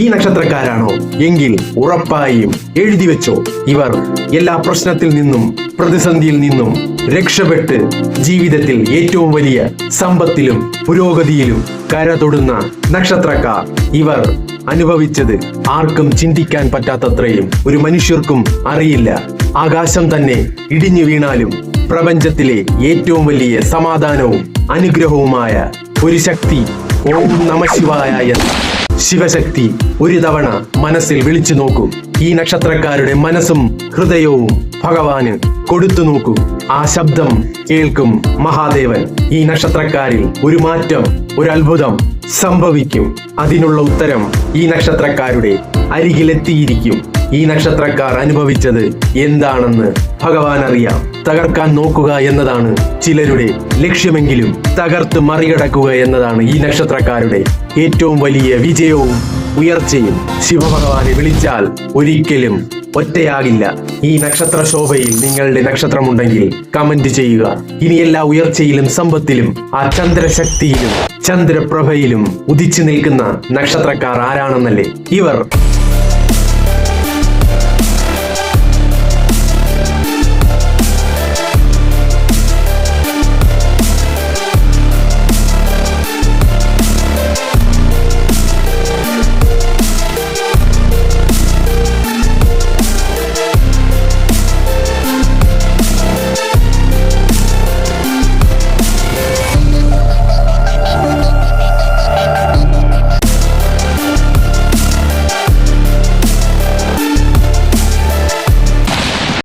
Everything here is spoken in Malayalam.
ഈ നക്ഷത്രക്കാരാണോ എങ്കിൽ ഉറപ്പായും എഴുതി വെച്ചോ. ഇവർ എല്ലാ പ്രശ്നത്തിൽ നിന്നും പ്രതിസന്ധിയിൽ നിന്നും രക്ഷപ്പെട്ട് ജീവിതത്തിൽ ഏറ്റവും വലിയ സമ്പത്തിലും പുരോഗതിയിലും കരതൊടുന്ന നക്ഷത്രക്കാർ. ഇവർ അനുഭവിച്ചത് ആർക്കും ചിന്തിക്കാൻ പറ്റാത്തത്രയും ഒരു മനുഷ്യർക്കും അറിയില്ല. ആകാശം തന്നെ ഇടിഞ്ഞു വീണാലും പ്രപഞ്ചത്തിലെ ഏറ്റവും വലിയ സമാധാനവും അനുഗ്രഹവുമായ ഒരു ശക്തി ഓം നമഃശിവായ എന്ന ശിവശക്തി ഒരു തവണ മനസ്സിൽ വിളിച്ചു നോക്കൂ. ഈ നക്ഷത്രക്കാരുടെ മനസ്സും ഹൃദയവും ഭഗവാന് കൊടുത്തു നോക്കൂ. ആ ശബ്ദം കേൾക്കും മഹാദേവൻ. ഈ നക്ഷത്രക്കാരിൽ ഒരു മാറ്റം, ഒരു അത്ഭുതം സംഭവിക്കും. അതിനുള്ള ഉത്തരം ഈ നക്ഷത്രക്കാരുടെ അരികിലെത്തിയിരിക്കും. ഈ നക്ഷത്രക്കാർ അനുഭവിച്ചത് എന്താണെന്ന് ഭഗവാൻ അറിയാം. തകർക്കാൻ നോക്കുക എന്നതാണ് ചിലരുടെ ലക്ഷ്യമെങ്കിലും തകർത്ത് മറികടക്കുക എന്നതാണ് ഈ നക്ഷത്രക്കാരുടെ ഏറ്റവും വലിയ വിജയവും ഉയർച്ചയും. ശിവഭഗവാനെ വിളിച്ചാൽ ഒരിക്കലും ഒറ്റയാകില്ല. ഈ നക്ഷത്ര ശോഭയിൽ നിങ്ങളുടെ നക്ഷത്രമുണ്ടെങ്കിൽ കമന്റ് ചെയ്യുക. ഇനി എല്ലാ ഉയർച്ചയിലും സമ്പത്തിലും ആ ചന്ദ്രശക്തിയിലും ചന്ദ്രപ്രഭയിലും ഉദിച്ചു നിൽക്കുന്ന നക്ഷത്രക്കാർ ആരാണെന്നല്ലേ? ഇവർ